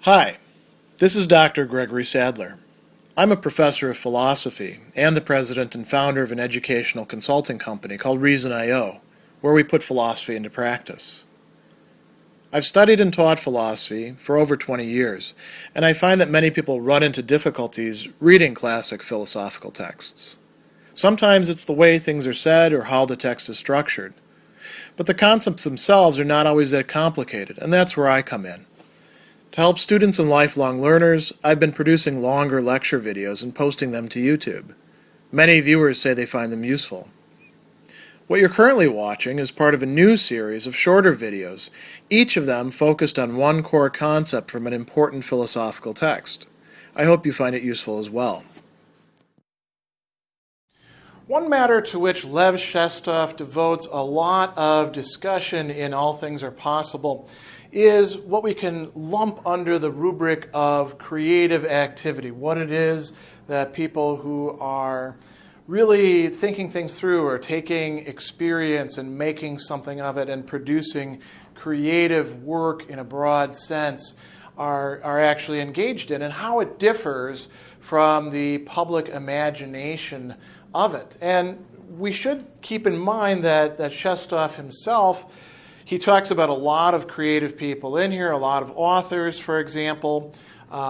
Hi, this is Dr. Gregory Sadler. I'm a professor of philosophy and the president and founder of an educational consulting company called Reason.io, where we put philosophy into practice. I've studied and taught philosophy for over 20 years, and I find that many people run into difficulties reading classic philosophical texts. Sometimes it's the way things are said or how the text is structured. But the concepts themselves are not always that complicated, and that's where I come in. To help students and lifelong learners, I've been producing longer lecture videos and posting them to YouTube. Many viewers say they find them useful. What you're currently watching is part of a new series of shorter videos, each of them focused on one core concept from an important philosophical text. I hope you find it useful as well. One matter to which Leo Shestov devotes a lot of discussion in All Things Are Possible is what we can lump under the rubric of creative activity, what it is that people who are really thinking things through or taking experience and making something of it and producing creative work in a broad sense are actually engaged in, and how it differs from the public imagination of it. And we should keep in mind that Shestov himself, he talks about a lot of creative people in here, a lot of authors, for example,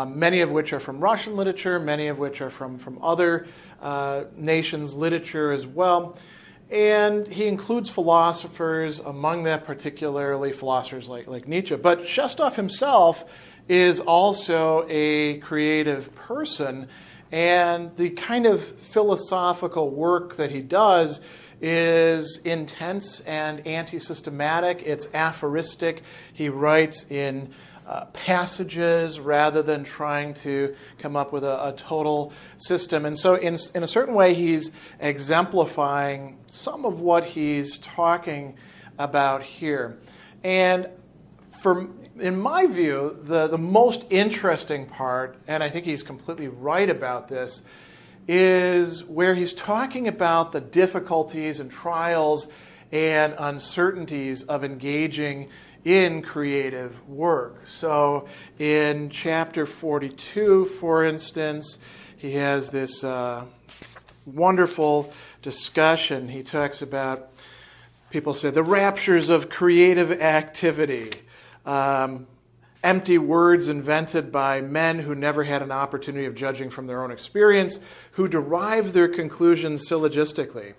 many of which are from Russian literature, many of which are from other nations' literature as well. And he includes philosophers, among that particularly philosophers like Nietzsche. But Shestov himself is also a creative person, and the kind of philosophical work that he does is intense and anti-systematic. It's aphoristic. He writes in passages rather than trying to come up with a total system. And so in a certain way, he's exemplifying some of what he's talking about here. And in my view, the most interesting part, and I think he's completely right about this, is where he's talking about the difficulties and trials and uncertainties of engaging in creative work. So in chapter 42, for instance, he has this wonderful discussion. He talks about, people say, the raptures of creative activity. Empty words invented by men who never had an opportunity of judging from their own experience, who derive their conclusions syllogistically.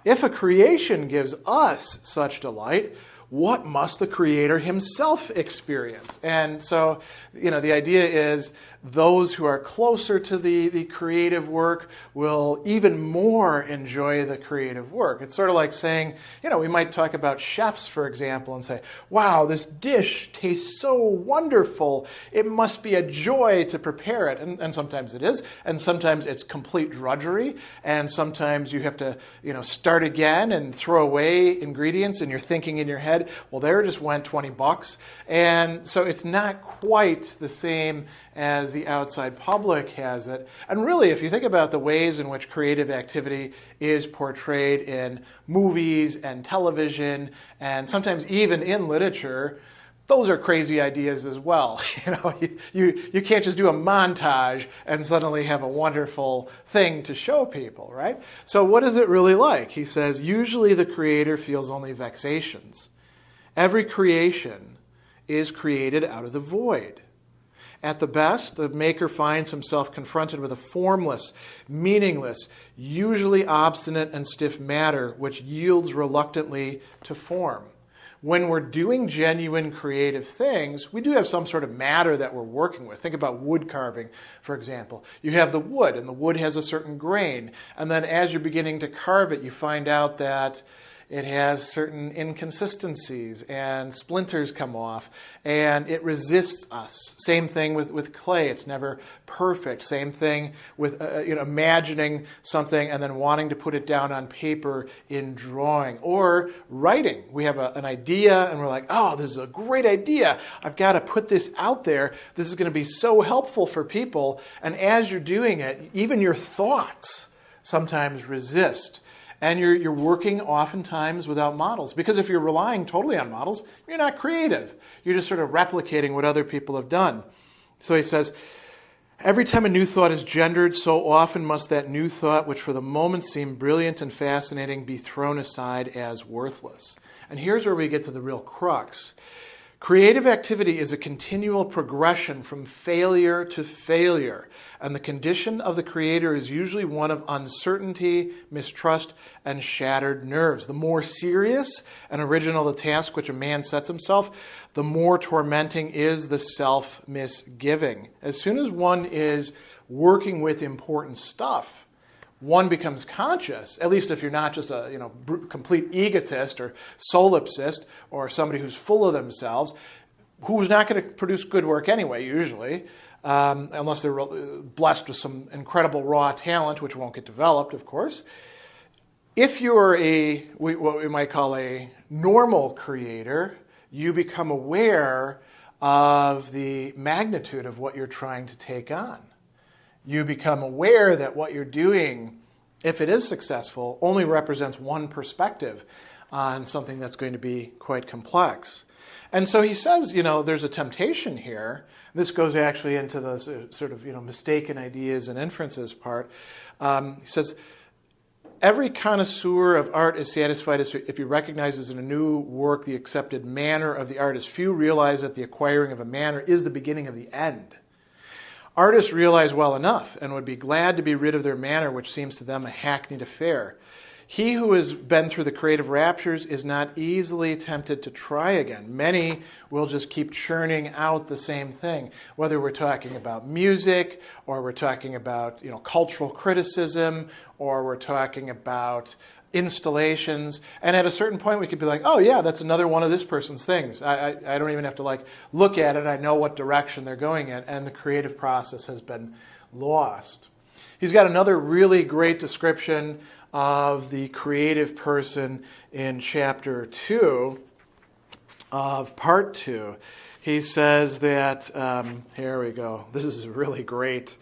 If a creation gives us such delight, what must the Creator himself experience? And so, the idea is those who are closer to the creative work will even more enjoy the creative work. It's sort of like saying, we might talk about chefs, for example, and say, wow, this dish tastes so wonderful. It must be a joy to prepare it. And sometimes it is. And sometimes it's complete drudgery. And sometimes you have to, start again and throw away ingredients, and you're thinking in your head, well, there just went $20. And so it's not quite the same as the outside public has it. And really, if you think about the ways in which creative activity is portrayed in movies and television, and sometimes even in literature, those are crazy ideas as well. You can't just do a montage and suddenly have a wonderful thing to show people, right? So what is it really like? He says, usually the creator feels only vexations. Every creation is created out of the void. At the best, the maker finds himself confronted with a formless, meaningless, usually obstinate and stiff matter which yields reluctantly to form. When we're doing genuine creative things, we do have some sort of matter that we're working with. Think about wood carving, for example. You have the wood, and the wood has a certain grain. And then as you're beginning to carve it, you find out that it has certain inconsistencies and splinters come off, and it resists us. Same thing with clay. It's never perfect. Same thing with imagining something and then wanting to put it down on paper in drawing. Or writing. We have an idea and we're like, oh, this is a great idea. I've got to put this out there. This is going to be so helpful for people. And as you're doing it, even your thoughts sometimes resist. And you're working oftentimes without models. Because if you're relying totally on models, you're not creative. You're just sort of replicating what other people have done. So he says, every time a new thought is gendered, so often must that new thought, which for the moment seemed brilliant and fascinating, be thrown aside as worthless. And here's where we get to the real crux. Creative activity is a continual progression from failure to failure, and the condition of the creator is usually one of uncertainty, mistrust, and shattered nerves. The more serious and original the task which a man sets himself, the more tormenting is the self-misgiving. As soon as one is working with important stuff, one becomes conscious, at least if you're not just a complete egotist or solipsist or somebody who's full of themselves, who's not going to produce good work anyway, usually, unless they're blessed with some incredible raw talent, which won't get developed, of course. If you're what we might call a normal creator, you become aware of the magnitude of what you're trying to take on. You become aware that what you're doing, if it is successful, only represents one perspective on something that's going to be quite complex. And so he says, there's a temptation here. This goes actually into the sort of, mistaken ideas and inferences part. He says, every connoisseur of art is satisfied if he recognizes in a new work the accepted manner of the artist. Few realize that the acquiring of a manner is the beginning of the end. Artists realize well enough and would be glad to be rid of their manner, which seems to them a hackneyed affair. He who has been through the creative raptures is not easily tempted to try again. Many will just keep churning out the same thing, whether we're talking about music or we're talking about cultural criticism or we're talking about installations. And at a certain point we could be like, oh yeah, that's another one of this person's things. I don't even have to look at it. I know what direction they're going in, and the creative process has been lost. He's got another really great description of the creative person in chapter 2 of part 2. He says that, here we go, this is really great.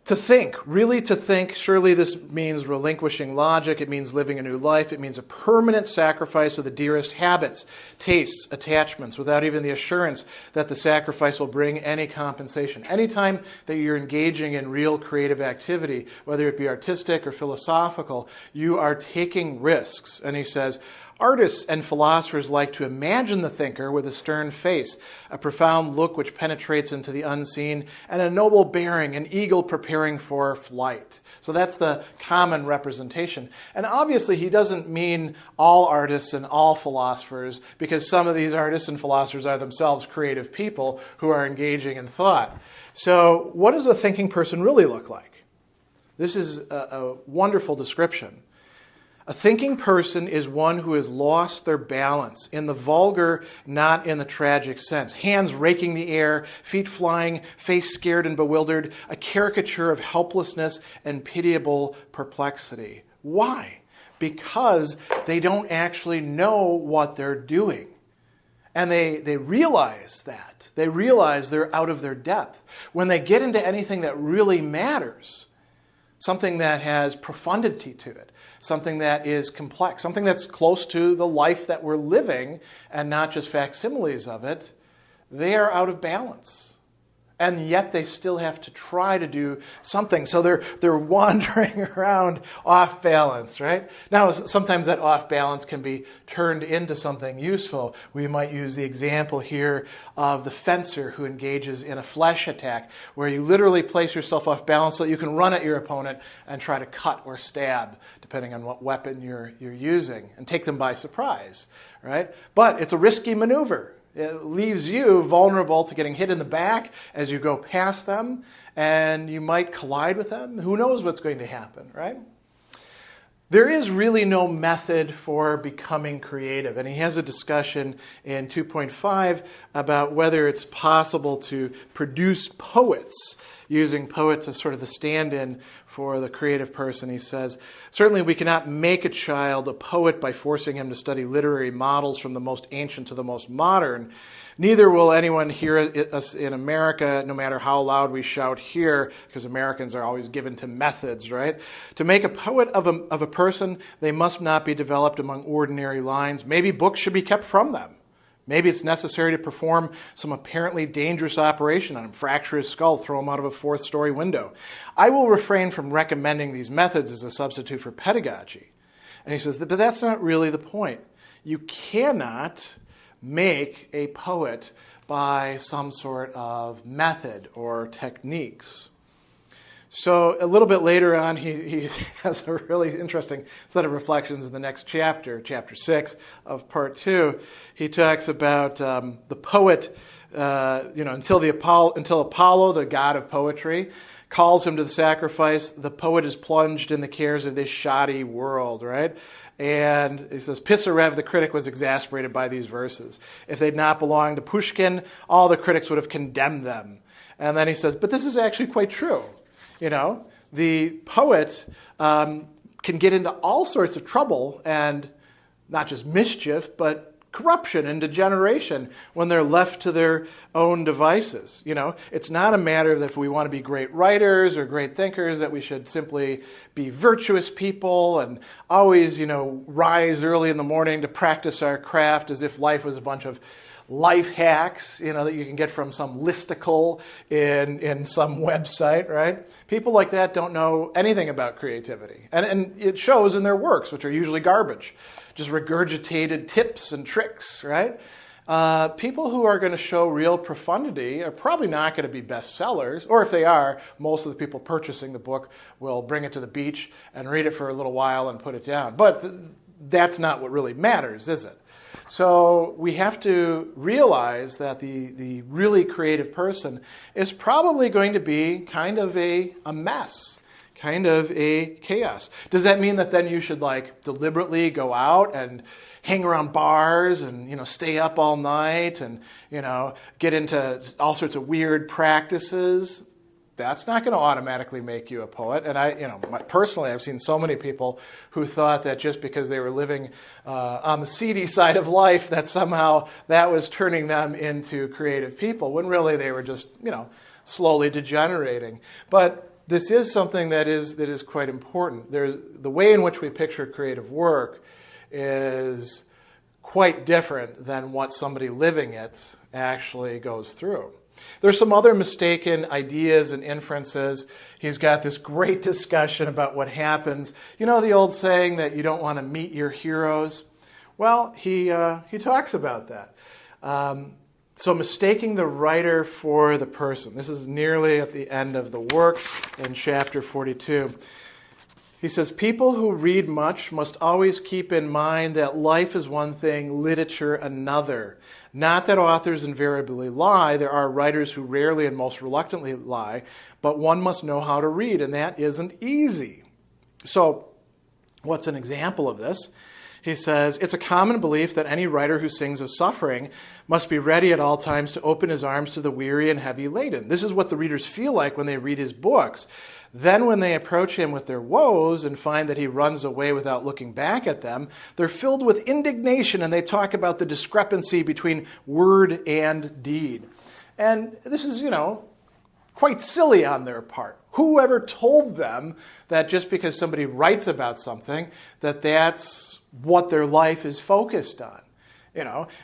To think, really to think, surely this means relinquishing logic, it means living a new life, it means a permanent sacrifice of the dearest habits, tastes, attachments, without even the assurance that the sacrifice will bring any compensation. Anytime that you're engaging in real creative activity, whether it be artistic or philosophical, you are taking risks. And he says, artists and philosophers like to imagine the thinker with a stern face, a profound look which penetrates into the unseen, and a noble bearing, an eagle preparing for flight. So that's the common representation. And obviously he doesn't mean all artists and all philosophers, because some of these artists and philosophers are themselves creative people who are engaging in thought. So what does a thinking person really look like? This is a wonderful description. A thinking person is one who has lost their balance, in the vulgar, not in the tragic sense. Hands raking the air, feet flying, face scared and bewildered, a caricature of helplessness and pitiable perplexity. Why? Because they don't actually know what they're doing. And they realize that. They realize they're out of their depth. When they get into anything that really matters, something that has profundity to it, something that is complex, something that's close to the life that we're living and not just facsimiles of it, they are out of balance. And yet they still have to try to do something. So they're wandering around off balance, right? Now, sometimes that off balance can be turned into something useful. We might use the example here of the fencer who engages in a flesh attack, where you literally place yourself off balance so that you can run at your opponent and try to cut or stab, depending on what weapon you're using, and take them by surprise, right? But it's a risky maneuver. It leaves you vulnerable to getting hit in the back as you go past them, and you might collide with them. Who knows what's going to happen, right? There is really no method for becoming creative, and he has a discussion in 2.5 about whether it's possible to produce poets, using poets as sort of the stand-in for the creative person. He says, certainly we cannot make a child a poet by forcing him to study literary models from the most ancient to the most modern. Neither will anyone hear us in America, no matter how loud we shout here, because Americans are always given to methods, right? To make a poet of a person, they must not be developed among ordinary lines. Maybe books should be kept from them. Maybe it's necessary to perform some apparently dangerous operation on him, fracture his skull, throw him out of a fourth-story window. I will refrain from recommending these methods as a substitute for pedagogy. And he says, but that's not really the point. You cannot make a poet by some sort of method or techniques. So a little bit later on, he has a really interesting set of reflections in the next chapter, chapter 6 of part 2. He talks about the poet, until Apollo, the god of poetry, calls him to the sacrifice, the poet is plunged in the cares of this shoddy world, right? And he says, Pisarev, the critic, was exasperated by these verses. If they'd not belonged to Pushkin, all the critics would have condemned them. And then he says, but this is actually quite true. The poet can get into all sorts of trouble and not just mischief, but corruption and degeneration when they're left to their own devices. It's not a matter that if we want to be great writers or great thinkers that we should simply be virtuous people and always, rise early in the morning to practice our craft as if life was a bunch of life hacks, that you can get from some listicle in some website, right? People like that don't know anything about creativity. And it shows in their works, which are usually garbage. Just regurgitated tips and tricks, right? People who are going to show real profundity are probably not going to be bestsellers, or if they are, most of the people purchasing the book will bring it to the beach and read it for a little while and put it down. But that's not what really matters, is it? So we have to realize that the really creative person is probably going to be kind of a mess, kind of a chaos. Does that mean that then you should deliberately go out and hang around bars and stay up all night and get into all sorts of weird practices? That's not going to automatically make you a poet. And personally, I've seen so many people who thought that just because they were living on the seedy side of life, that somehow that was turning them into creative people, when really they were just, slowly degenerating. But this is something that is quite important. The way in which we picture creative work is quite different than what somebody living it actually goes through. There's some other mistaken ideas and inferences. He's got this great discussion about what happens. The old saying that you don't want to meet your heroes? Well, he talks about that. So mistaking the writer for the person. This is nearly at the end of the work in chapter 42. He says, people who read much must always keep in mind that life is one thing, literature another. Not that authors invariably lie. There are writers who rarely and most reluctantly lie, but one must know how to read, and that isn't easy. So, what's an example of this? He says, it's a common belief that any writer who sings of suffering must be ready at all times to open his arms to the weary and heavy laden. This is what the readers feel like when they read his books. Then when they approach him with their woes and find that he runs away without looking back at them, they're filled with indignation and they talk about the discrepancy between word and deed. And this is, quite silly on their part. Whoever told them that just because somebody writes about something, that's what their life is focused on?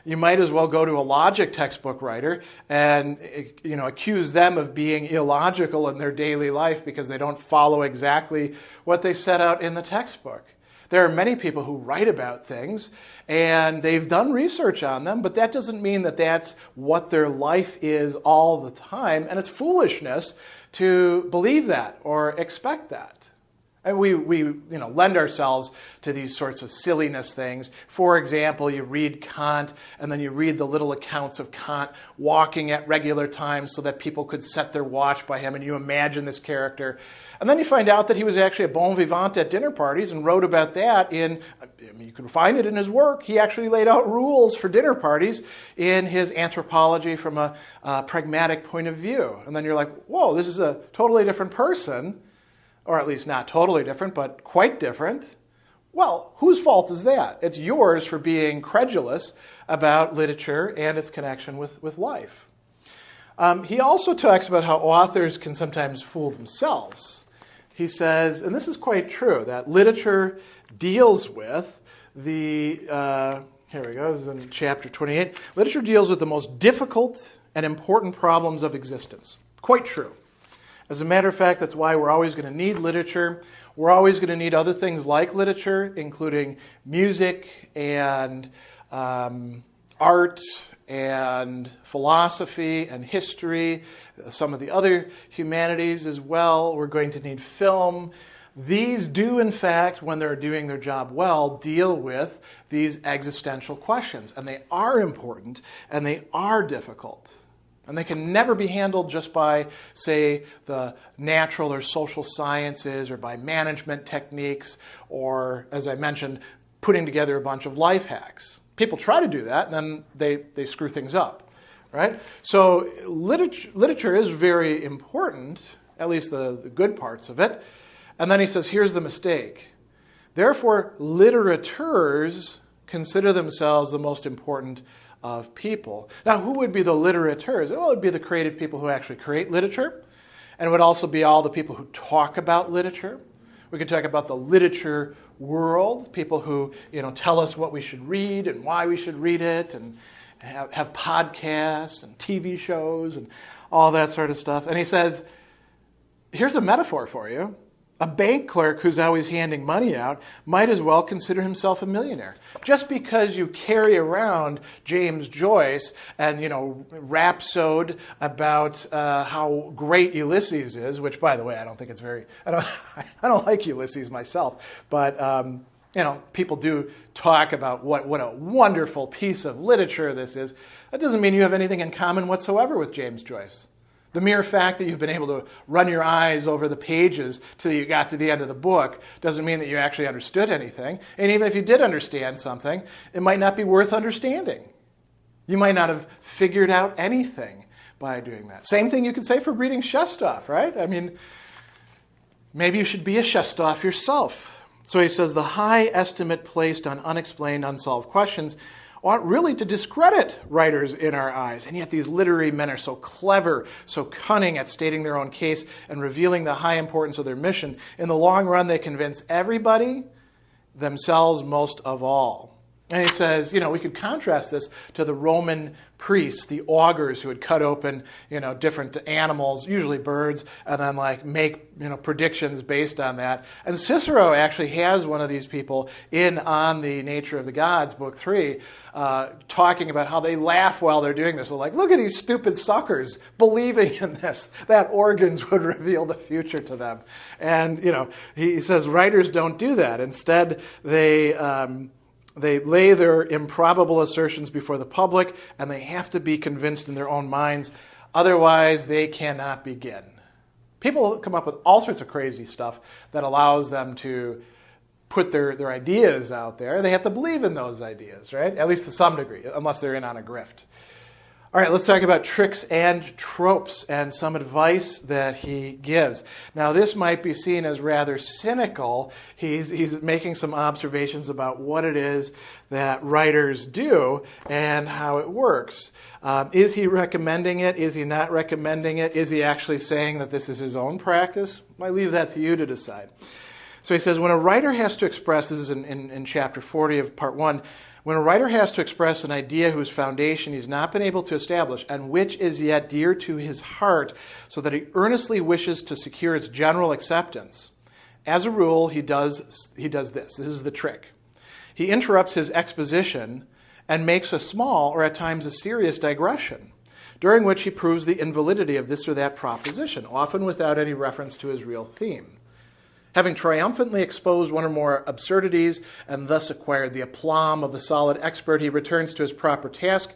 You might as well go to a logic textbook writer and, accuse them of being illogical in their daily life because they don't follow exactly what they set out in the textbook. There are many people who write about things and they've done research on them, but that doesn't mean that that's what their life is all the time. And it's foolishness to believe that or expect that. And we lend ourselves to these sorts of silliness things. For example, you read Kant, and then you read the little accounts of Kant walking at regular times so that people could set their watch by him, and you imagine this character. And then you find out that he was actually a bon vivant at dinner parties and wrote about that you can find it in his work. He actually laid out rules for dinner parties in his Anthropology from a pragmatic point of view. And then you're like, whoa, this is a totally different person. Or at least not totally different, but quite different. Well, whose fault is that? It's yours for being credulous about literature and its connection with life. He also talks about how authors can sometimes fool themselves. He says, and this is quite true, that literature deals with the Here we go. This is in chapter 28. Literature deals with the most difficult and important problems of existence. Quite true. As a matter of fact, that's why we're always going to need literature. We're always going to need other things like literature, including music and art and philosophy and history, some of the other humanities as well. We're going to need film. These do, in fact, when they're doing their job well, deal with these existential questions. And they are important, and they are difficult. And they can never be handled just by, say, the natural or social sciences or by management techniques or, as I mentioned, putting together a bunch of life hacks. People try to do that, and then they screw things up, right? So literature is very important, at least the good parts of it. And then he says, here's the mistake. Therefore, literateurs consider themselves the most important of people. Now, who would be the literateurs? Well, it would be the creative people who actually create literature. And it would also be all the people who talk about literature. We could talk about the literature world, people who tell us what we should read and why we should read it, and have podcasts and TV shows and all that sort of stuff. And he says, here's a metaphor for you. A bank clerk who's always handing money out might as well consider himself a millionaire. Just because you carry around James Joyce and, rhapsode about how great Ulysses is, which, by the way, I don't think it's I don't like Ulysses myself, but, people do talk about what a wonderful piece of literature this is. That doesn't mean you have anything in common whatsoever with James Joyce. The mere fact that you've been able to run your eyes over the pages till you got to the end of the book doesn't mean that you actually understood anything. And even if you did understand something, it might not be worth understanding. You might not have figured out anything by doing that. Same thing you could say for reading Shestov, right? I mean, maybe you should be a Shestov yourself. So he says, the high estimate placed on unexplained, unsolved questions ought really to discredit writers in our eyes. And yet these literary men are so clever, so cunning at stating their own case and revealing the high importance of their mission. In the long run, they convince everybody, themselves most of all. And he says, we could contrast this to the Roman priests, the augurs who would cut open, different animals, usually birds, and then make, predictions based on that. And Cicero actually has one of these people in On the Nature of the Gods, Book 3, talking about how they laugh while they're doing this. They're like, look at these stupid suckers believing in this, that organs would reveal the future to them. And, he says writers don't do that. Instead, they lay their improbable assertions before the public, and they have to be convinced in their own minds. Otherwise, they cannot begin. People come up with all sorts of crazy stuff that allows them to put their ideas out there. They have to believe in those ideas, right? At least to some degree, unless they're in on a grift. All right, let's talk about tricks and tropes and some advice that he gives. Now, this might be seen as rather cynical. He's making some observations about what it is that writers do and how it works. Is he recommending it? Is he not recommending it? Is he actually saying that this is his own practice? I leave that to you to decide. So he says, when a writer has to express, this is in chapter 40 of part 1, when a writer has to express an idea whose foundation he's not been able to establish and which is yet dear to his heart so that he earnestly wishes to secure its general acceptance, as a rule, he does this. This is the trick. He interrupts his exposition and makes a small or at times a serious digression, during which he proves the invalidity of this or that proposition, often without any reference to his real theme. Having triumphantly exposed one or more absurdities and thus acquired the aplomb of a solid expert, he returns to his proper task,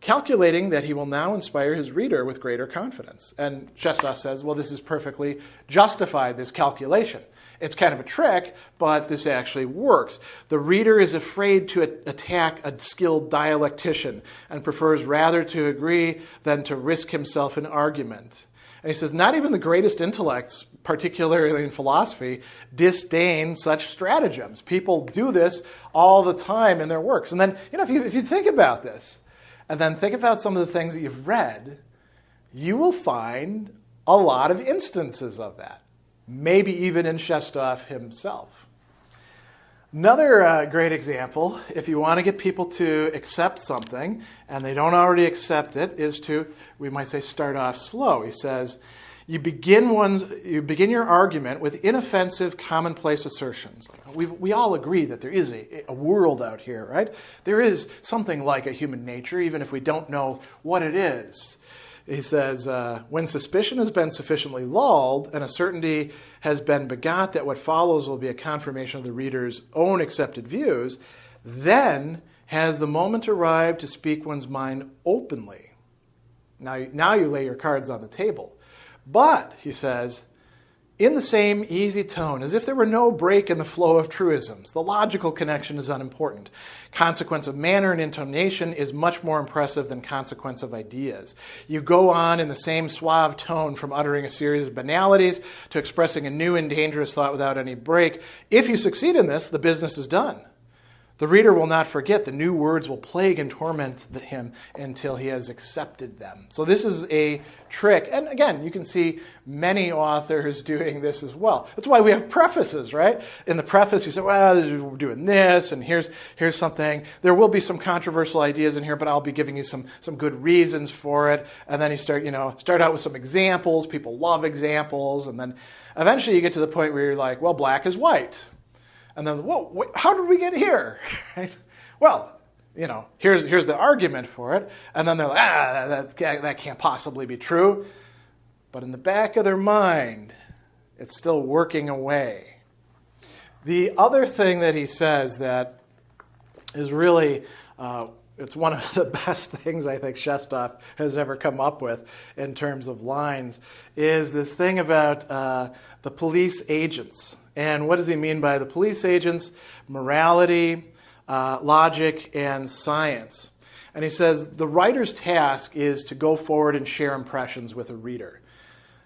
calculating that he will now inspire his reader with greater confidence. And Shestov says, well, this is perfectly justified, this calculation. It's kind of a trick, but this actually works. The reader is afraid to attack a skilled dialectician and prefers rather to agree than to risk himself in argument. And he says, not even the greatest intellects, particularly in philosophy, disdain such stratagems. People do this all the time in their works. And then, if you think about this, and then think about some of the things that you've read, you will find a lot of instances of that. Maybe even in Shestov himself. Another great example, if you want to get people to accept something and they don't already accept it, is to, we might say, start off slow. He says, you begin your argument with inoffensive, commonplace assertions. We all agree that there is a world out here, right? There is something like a human nature, even if we don't know what it is. He says, when suspicion has been sufficiently lulled and a certainty has been begot that what follows will be a confirmation of the reader's own accepted views, then has the moment arrived to speak one's mind openly. Now you lay your cards on the table. But, he says, in the same easy tone, as if there were no break in the flow of truisms. The logical connection is unimportant. Consequence of manner and intonation is much more impressive than consequence of ideas. You go on in the same suave tone from uttering a series of banalities to expressing a new and dangerous thought without any break. If you succeed in this, the business is done. The reader will not forget. The new words will plague and torment him until he has accepted them. So this is a trick. And again, you can see many authors doing this as well. That's why we have prefaces, right? In the preface, you say, well, we're doing this, and here's something. There will be some controversial ideas in here, but I'll be giving you some good reasons for it. And then you start out with some examples. People love examples. And then eventually you get to the point where you're like, well, black is white. And then, whoa, wait, how did we get here? Right? Well, here's the argument for it. And then they're like, that can't possibly be true. But in the back of their mind, it's still working away. The other thing that he says that is really, it's one of the best things I think Shestov has ever come up with in terms of lines, is this thing about the police agents. And what does he mean by the police agents? Morality, logic, and science. And he says the writer's task is to go forward and share impressions with a reader.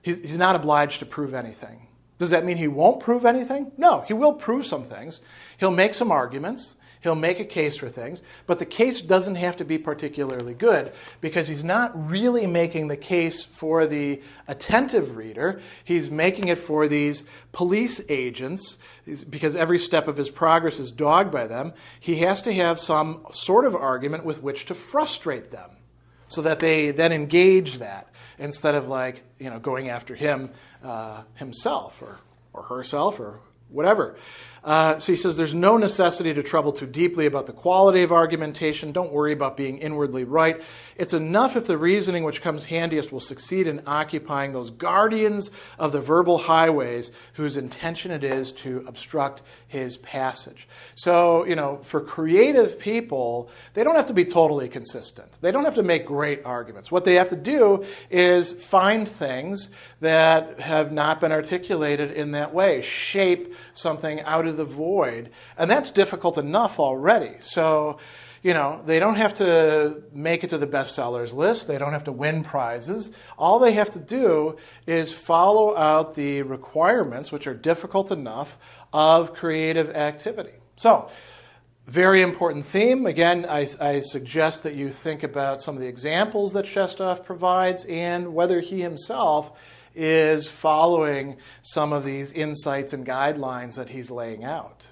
He's not obliged to prove anything. Does that mean he won't prove anything? No, he will prove some things. He'll make some arguments. He'll make a case for things, but the case doesn't have to be particularly good because he's not really making the case for the attentive reader. He's making it for these police agents because every step of his progress is dogged by them. He has to have some sort of argument with which to frustrate them so that they then engage that instead of going after him himself or herself or whatever. So he says there's no necessity to trouble too deeply about the quality of argumentation. Don't worry about being inwardly right. It's enough if the reasoning which comes handiest will succeed in occupying those guardians of the verbal highways whose intention it is to obstruct his passage. So, for creative people, they don't have to be totally consistent. They don't have to make great arguments. What they have to do is find things that have not been articulated in that way, shape something out of the void. And that's difficult enough already. So, they don't have to make it to the bestsellers list. They don't have to win prizes. All they have to do is follow out the requirements, which are difficult enough, of creative activity. So, very important theme. Again, I suggest that you think about some of the examples that Shestov provides and whether he himself is following some of these insights and guidelines that he's laying out.